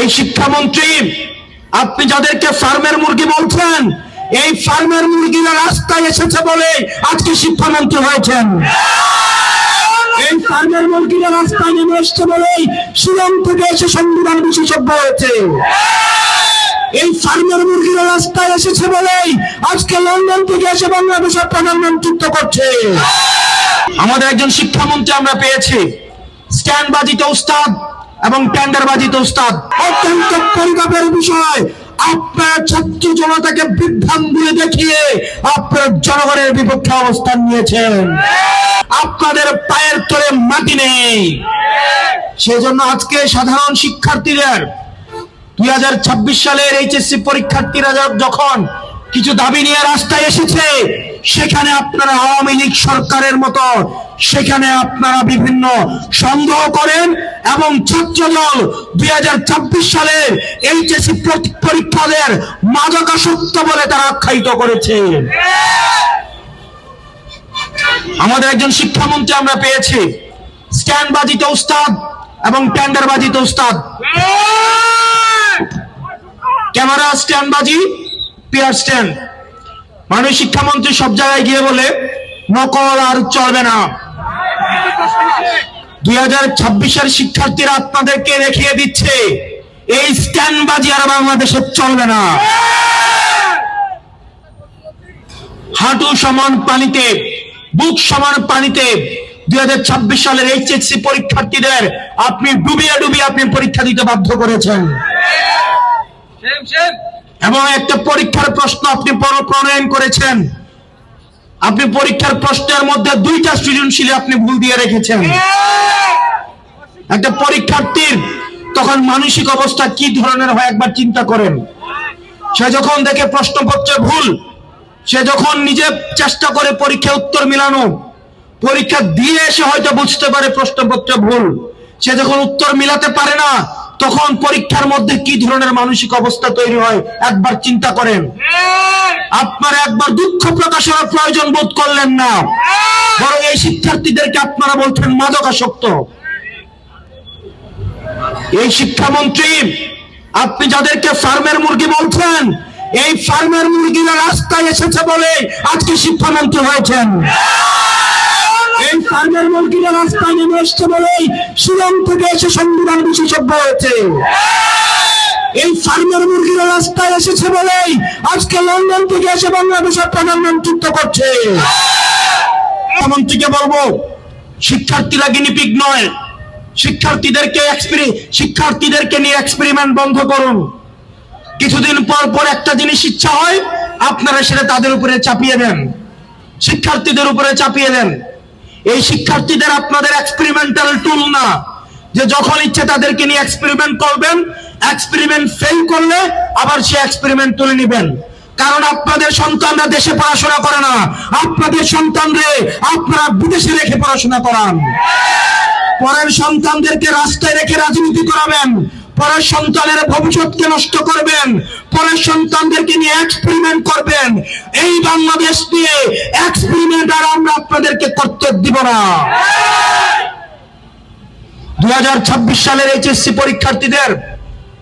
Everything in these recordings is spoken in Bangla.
এই শিক্ষামন্ত্রী, আপনি যাদেরকে ফার্মের মুরগি বলছেন, এই ফার্মের মুরগিরা রাস্তায় এসেছে বলে আজকে শিক্ষামন্ত্রী হয়েছেন। এই ফার্মের মুরগিরা রাস্তায় নেমে এসছে বলেই শিলং থেকে এসে সংবিধান বিশেষজ্ঞ হয়েছে। এই ফার্মের মুরগিরা রাস্তায় এসেছে বলেই আজকে লন্ডন থেকে এসে বাংলাদেশের প্রধানমন্ত্রিত্ব করছে। আমাদের একজন শিক্ষামন্ত্রী আমরা পেয়েছি, স্ট্যান্ডবাজিতে উস্তাদ এবং টেন্ডারবাজিতে উস্তাদ। অত্যন্ত পরিতাপের বিষয়, আপনার ছাত্র জনতাকে বিভ্রান্তি দেখিয়ে আপনার জনগণের বিপক্ষে অবস্থান নিয়েছেন। আপনাদের পায়ের তলে মাটি নেই। সেজন্য আজকে সাধারণ শিক্ষার্থীদের 2026 সালের এইচএসসি পরীক্ষার্থীরা যখন কিছু দাবি নিয়ে রাস্তায় এসেছে, সেখানে আপনারা আওয়ামী লীগ সরকারের মতো সেখানে আপনারা বিভিন্ন সন্দেহ করেন এবং ছাত্রদল 2026 সালের এইচএসসি পরীক্ষাদের মাদকাসক্ত বলে তারা আখ্যায়িত করেছে। আমাদের একজন শিক্ষামন্ত্রী আমরা পেয়েছি, স্ট্যান্ডবাজিতে উস্তাদ এবং টেন্ডারবাজিতে উস্তাদ। ক্যামেরা স্ট্যান্ডবাজি, পিয়ার স্ট্যান্ড। মাননীয় শিক্ষামন্ত্রী সব জায়গায় গিয়ে বলে নকল আর চলবে না। 2026-এর শিক্ষার্থীরা আপনাদেরকে দেখিয়ে দিচ্ছে এই স্ট্যান্ডবাজি আর বাংলাদেশে চলবে না। হাঁটু সমান পানিতে, বুক সমান পানিতে 2026 সালের এইচএসসি পরীক্ষার্থীদের আপনি ডুবিয়ে ডুবিয়ে আপনি পরীক্ষা দিতে বাধ্য করেছেন এবং একটা পরীক্ষার প্রশ্ন আপনি প্রণয়ন করেছেন। আপনি পরীক্ষার প্রশ্নের মধ্যে 2টা সৃজনশীল আপনি ভুল দিয়ে রেখেছেন। একটা পরীক্ষার্থীর তখন মানসিক অবস্থা কি ধরনের হয় একবার চিন্তা করেন। সে যখন দেখে প্রশ্নপত্রে ভুল, সে যখন নিজে চেষ্টা করে পরীক্ষায় উত্তর মিলানো, পরীক্ষা দিয়ে এসে হয়তো বুঝতে পারে প্রশ্নপত্রে ভুল, সে যখন উত্তর মিলাতে পারে না, তখন পরীক্ষার মধ্যে কি ধরনের মানসিক অবস্থা তৈরি হয় একবার চিন্তা করেন। আপনারা একবার দুঃখ প্রকাশের প্রয়োজন বোধ করলেন না, বরং এই শিক্ষার্থীদেরকে আপনারা বলছেন মাদকাসক্ত। এই শিক্ষামন্ত্রী, আপনি যাদেরকে ফার্মের মুরগি বলছেন, এই ফার্মের মুরগিরা রাস্তায় এসেছে বলে আজকে শিক্ষামন্ত্রী হয়েছেন। এই ফার্মের মুরগিরা রাস্তায় নেমে এসছে বলেই শিলং থেকে এসে সংবিধান বিশেষজ্ঞ হয়েছে। এই ফার্মের মুরগিরা রাস্তায় এসেছে বলেই আজকে লন্ডন থেকে এসে বাংলাদেশের প্রধানমন্ত্রিত্ব করছে। মন্ত্রীকে বলবো, শিক্ষার্থীরা গিনিপিগ নয়। শিক্ষার্থীদেরকে নিয়ে এক্সপেরিমেন্ট বন্ধ করুন। কিছুদিন পর পর একটা জিনিস ইচ্ছা হয়, আপনারা সেটা তাদের উপরে চাপিয়ে দেন, শিক্ষার্থীদের উপরে চাপিয়ে দেন। এই শিক্ষার্থীদের আপনাদের এক্সপেরিমেন্টাল টুল না, যে যখন ইচ্ছে তাদেরকে নিয়ে এক্সপেরিমেন্ট করবেন, এক্সপেরিমেন্ট ফেল করলে আবার সে এক্সপেরিমেন্ট তুলে নেবেন। কারণ আপনাদের সন্তানরা দেশে পড়াশোনা করে না, আপনাদের সন্তানরে আপনারা বিদেশে রেখে পড়াশোনা করান। পরের সন্তানদেরকে রাস্তায় রেখে রাজনীতি করাবেন, পরের সন্তানের ভবিষ্যৎকে নষ্ট করবেন, পরের সন্তানদেরকে নিয়ে এক্সপেরিমেন্ট করবেন। এই বাংলাদেশ নিয়ে এক্সপেরিমেন্ট আর আমরা আপনাদেরকে করতে দিব না। 2026 সালের এইচএসসি পরীক্ষার্থীদের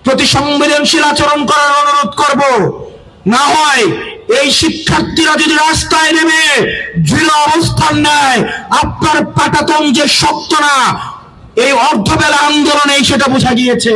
প্রতি সংবেদনশীল আচরণ করার অনুরোধ করব। না হয় এই শিক্ষার্থীরা যদি রাস্তায় নেমে দৃঢ় অবস্থান নেয়, আপনার পাটাতন যে শক্ত না, এই অর্ধবেলা আন্দোলনে সেটা বোঝা গিয়েছে।